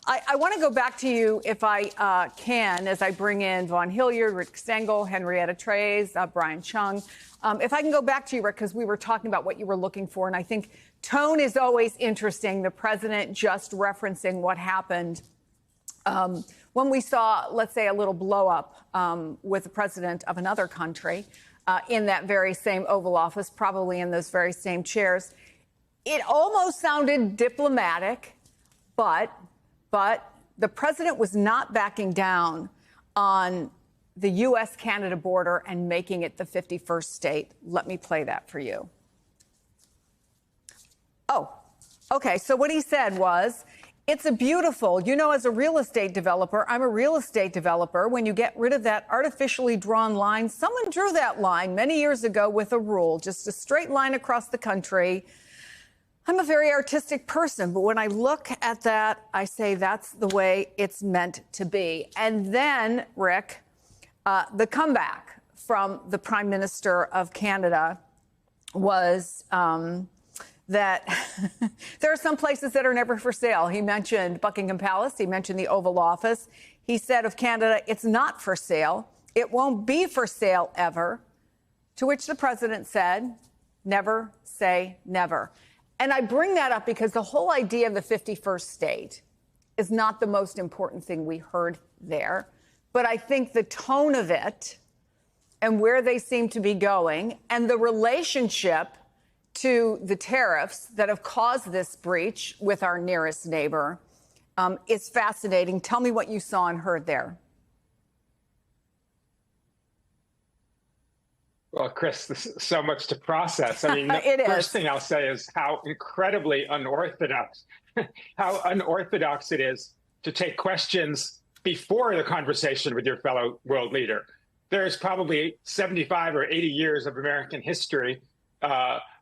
I want to go back to you, if I can, as I bring in Vaughn Hilliard, Rick Stengel, Henrietta Treyz, Brian Chung. If I can go back to you, Rick, because we were talking about what you were looking for, and I think tone is always interesting. The president just referencing what happened when we saw, let's say, a little blow up with the president of another country in that very same Oval Office, probably in those very same chairs. It almost sounded diplomatic, but the president was not backing down on the U.S.-Canada border and making it the 51st state. Let me play that for you. Oh, okay. So what he said was, it's a beautiful, as a real estate developer, I'm a real estate developer. When you get rid of that artificially drawn line, someone drew that line many years ago with a rule, just a straight line across the country. I'm a very artistic person, but when I look at that, I say that's the way it's meant to be. And then, Rick, the comeback from the Prime Minister of Canada was that there are some places that are never for sale. He mentioned Buckingham Palace. He mentioned the Oval Office. He said of Canada, it's not for sale. It won't be for sale ever. To which the president said, never say never. And I bring that up because the whole idea of the 51st state is not the most important thing we heard there. But I think the tone of it and where they seem to be going and the relationship to the tariffs that have caused this breach with our nearest neighbor is fascinating. Tell me what you saw and heard there. Well, Chris, this is so much to process. I mean, the first thing I'll say is how incredibly unorthodox, it is to take questions before the conversation with your fellow world leader. There's probably 75 or 80 years of American history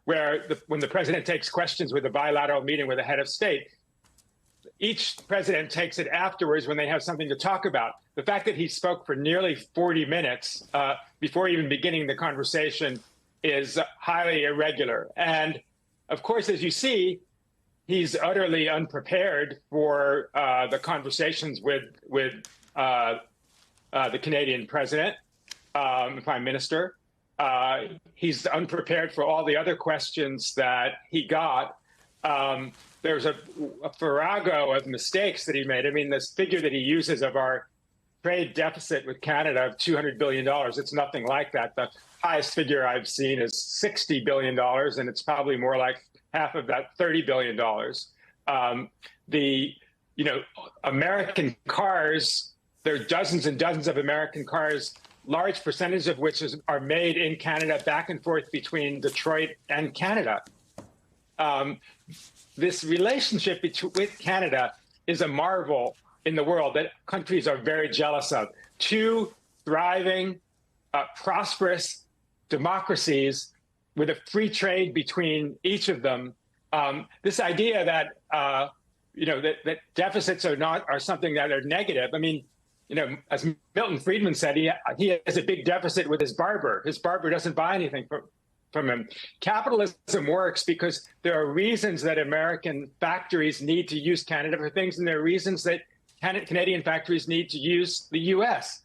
where when the president takes questions with a bilateral meeting with a head of state, each president takes it afterwards when they have something to talk about. The fact that he spoke for nearly 40 minutes before even beginning the conversation is highly irregular. And of course, as you see, he's utterly unprepared for the conversations with the Canadian president, prime minister. He's unprepared for all the other questions that he got. There's a farrago of mistakes that he made. I mean, this figure that he uses of our trade deficit with Canada of $200 billion, it's nothing like that. The highest figure I've seen is $60 billion, and it's probably more like half of that, $30 billion. American cars, there are dozens and dozens of American cars, large percentage of which are made in Canada, back and forth between Detroit and Canada. This relationship with Canada is a marvel in the world that countries are very jealous of. Two thriving, prosperous democracies with a free trade between each of them. This idea that that deficits are something that are negative. I mean, as Milton Friedman said, he has a big deficit with his barber. His barber doesn't buy anything from him. Capitalism works because there are reasons that American factories need to use Canada for things, and there are reasons that Canadian factories need to use the U.S.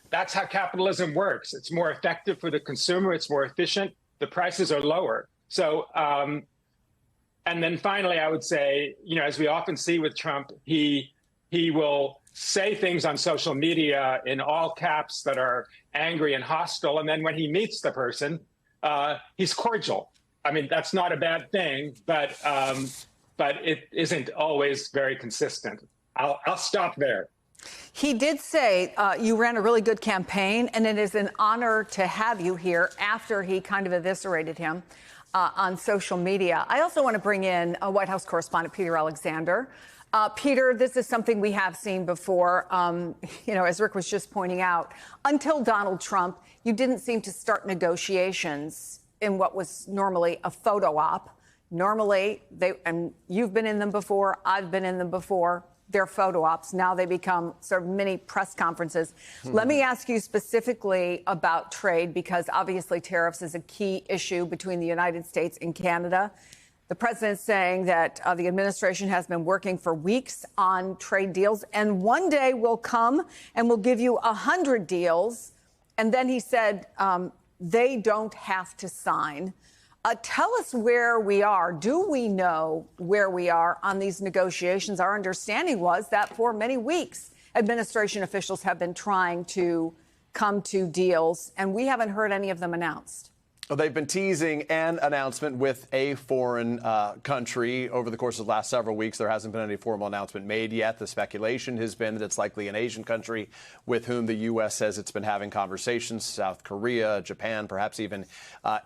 That's how capitalism works. It's more effective for the consumer. It's more efficient. The prices are lower. So, and then finally, I would say, as we often see with Trump, he will say things on social media in all caps that are angry and hostile, and then when he meets the person, he's cordial. I mean, that's not a bad thing, but it isn't always very consistent. I'll stop there. He did say you ran a really good campaign, and it is an honor to have you here after he kind of eviscerated him on social media. I also want to bring in White House correspondent Peter Alexander. Peter, this is something we have seen before. As Rick was just pointing out, until Donald Trump, you didn't seem to start negotiations in what was normally a photo op. Normally, and you've been in them before, I've been in them before, they're photo ops. Now they become sort of mini press conferences. Let me ask you specifically about trade, because obviously tariffs is a key issue between the United States and Canada. The president saying that the administration has been working for weeks on trade deals, and one day will come and we'll give you 100 deals. And then he said they don't have to sign. Tell us where we are. Do we know where we are on these negotiations? Our understanding was that for many weeks, administration officials have been trying to come to deals, and we haven't heard any of them announced. They've been teasing an announcement with a foreign country over the course of the last several weeks. There hasn't been any formal announcement made yet. The speculation has been that it's likely an Asian country with whom the U.S. says it's been having conversations, South Korea, Japan, perhaps even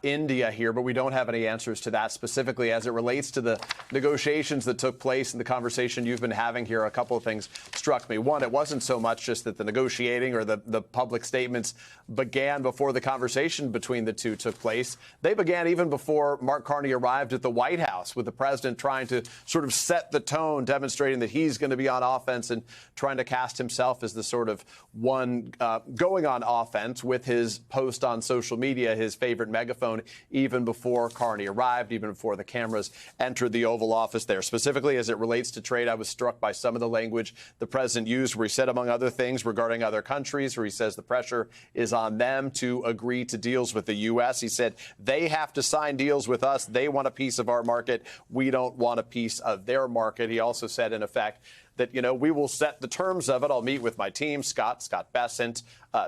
India here. But we don't have any answers to that specifically as it relates to the negotiations that took place and the conversation you've been having here. A couple of things struck me. One, it wasn't so much just that the negotiating or the public statements began before the conversation between the two took place. They began even before Mark Carney arrived at the White House, with the president trying to sort of set the tone, demonstrating that he's going to be on offense and trying to cast himself as the sort of one going on offense with his post on social media, his favorite megaphone, even before Carney arrived, even before the cameras entered the Oval Office there. Specifically, as it relates to trade, I was struck by some of the language the president used, where he said, among other things, regarding other countries, where he says the pressure is on them to agree to deals with the U.S. He said they have to sign deals with us. They want a piece of our market. We don't want a piece of their market. He also said, in effect, that, we will set the terms of it. I'll meet with my team, Scott Bessent,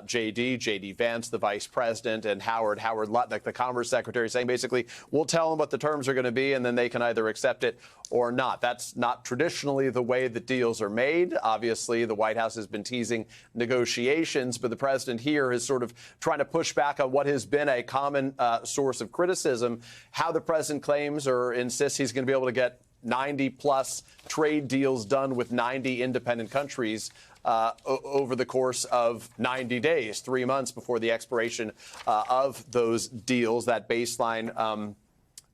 J.D. Vance, the vice president, and Howard Lutnick, the Commerce Secretary, saying basically we'll tell them what the terms are going to be, and then they can either accept it or not. That's not traditionally the way that deals are made. Obviously, the White House has been teasing negotiations, but the president here is sort of trying to push back on what has been a common source of criticism, how the president claims or insists he's going to be able to get 90-plus trade deals done with 90 independent countries over the course of 90 days, 3 months before the expiration of those deals, that baseline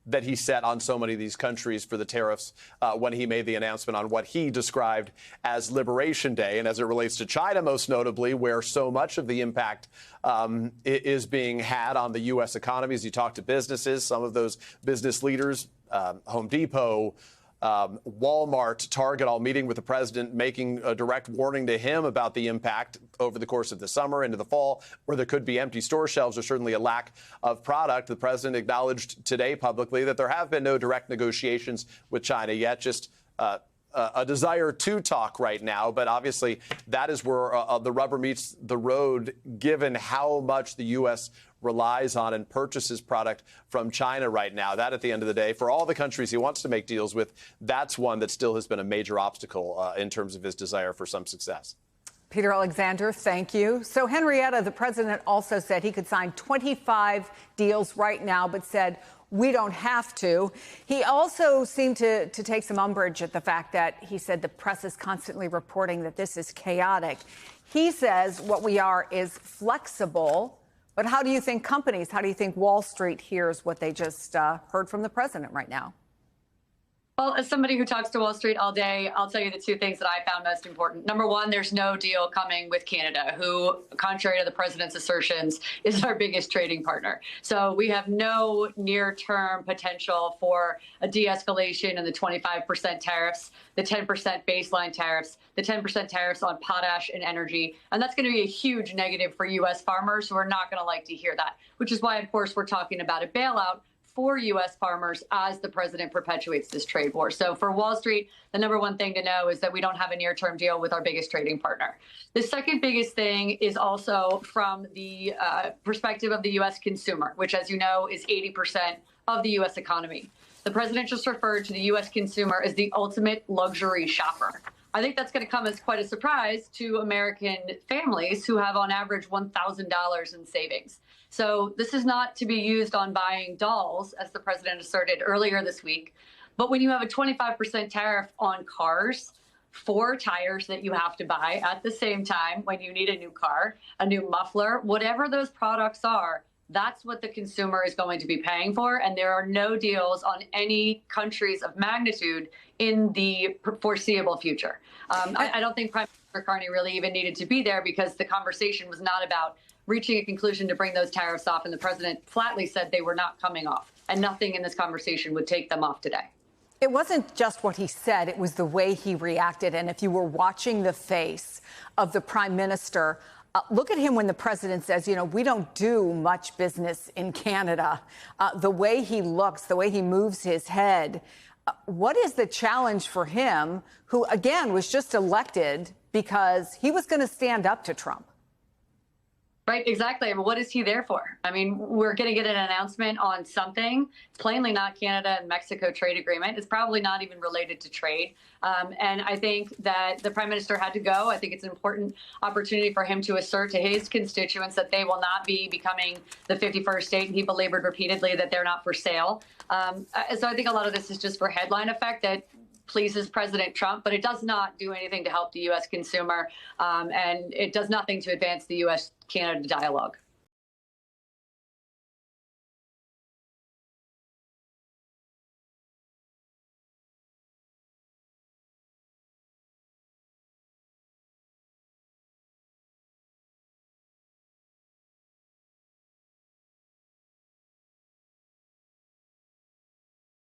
that he set on so many of these countries for the tariffs when he made the announcement on what he described as Liberation Day. And as it relates to China, most notably, where so much of the impact is being had on the U.S. economy, as you talk to businesses, some of those business leaders, Home Depot, Walmart, Target, all meeting with the president, making a direct warning to him about the impact over the course of the summer into the fall, where there could be empty store shelves or certainly a lack of product. The president acknowledged today publicly that there have been no direct negotiations with China yet, just a desire to talk right now. But obviously, that is where the rubber meets the road, given how much the U.S. relies on and purchases product from China right now. That, at the end of the day, for all the countries he wants to make deals with, that's one that still has been a major obstacle in terms of his desire for some success. Peter Alexander, thank you. So, Henrietta, the president also said he could sign 25 deals right now, but said we don't have to. He also seemed to take some umbrage at the fact that he said the press is constantly reporting that this is chaotic. He says what we are is flexible. But how do you think companies, how do you think Wall Street hears what they just heard from the president right now? Well, as somebody who talks to Wall Street all day, I'll tell you the two things that I found most important. Number one, there's no deal coming with Canada, who, contrary to the president's assertions, is our biggest trading partner. So we have no near-term potential for a de-escalation in the 25% tariffs, the 10% baseline tariffs, the 10% tariffs on potash and energy. And that's going to be a huge negative for U.S. farmers who are not going to like to hear that, which is why, of course, we're talking about a bailout for U.S. farmers as the president perpetuates this trade war. So for Wall Street, the number one thing to know is that we don't have a near-term deal with our biggest trading partner. The second biggest thing is also from the perspective of the U.S. consumer, which, as you know, is 80% of the U.S. economy. The president just referred to the U.S. consumer as the ultimate luxury shopper. I think that's going to come as quite a surprise to American families who have on average $1,000 in savings. So this is not to be used on buying dolls, as the president asserted earlier this week. But when you have a 25% tariff on cars, 4 tires that you have to buy at the same time when you need a new car, a new muffler, whatever those products are, that's what the consumer is going to be paying for. And there are no deals on any countries of magnitude in the foreseeable future. I don't think Prime Minister Carney really even needed to be there, because the conversation was not about reaching a conclusion to bring those tariffs off. And the president flatly said they were not coming off. and nothing in this conversation would take them off today. It wasn't just what he said, it was the way he reacted. And if you were watching the face of the prime minister, look at him when the president says, you know, we don't do much business in Canada. The way he looks, the way he moves his head. What is the challenge for him, who, again, was just elected because he was going to stand up to Trump? Right, exactly. I mean, what is he there for? I mean, we're going to get an announcement on something. It's plainly not Canada and Mexico trade agreement. It's probably not even related to trade. And I think that the prime minister had to go. I think it's an important opportunity for him to assert to his constituents that they will not be becoming the 51st state. And he belabored repeatedly that they're not for sale. So I think a lot of this is just for headline effect that pleases President Trump, but it does not do anything to help the U.S. consumer, and it does nothing to advance the U.S.-Canada dialogue.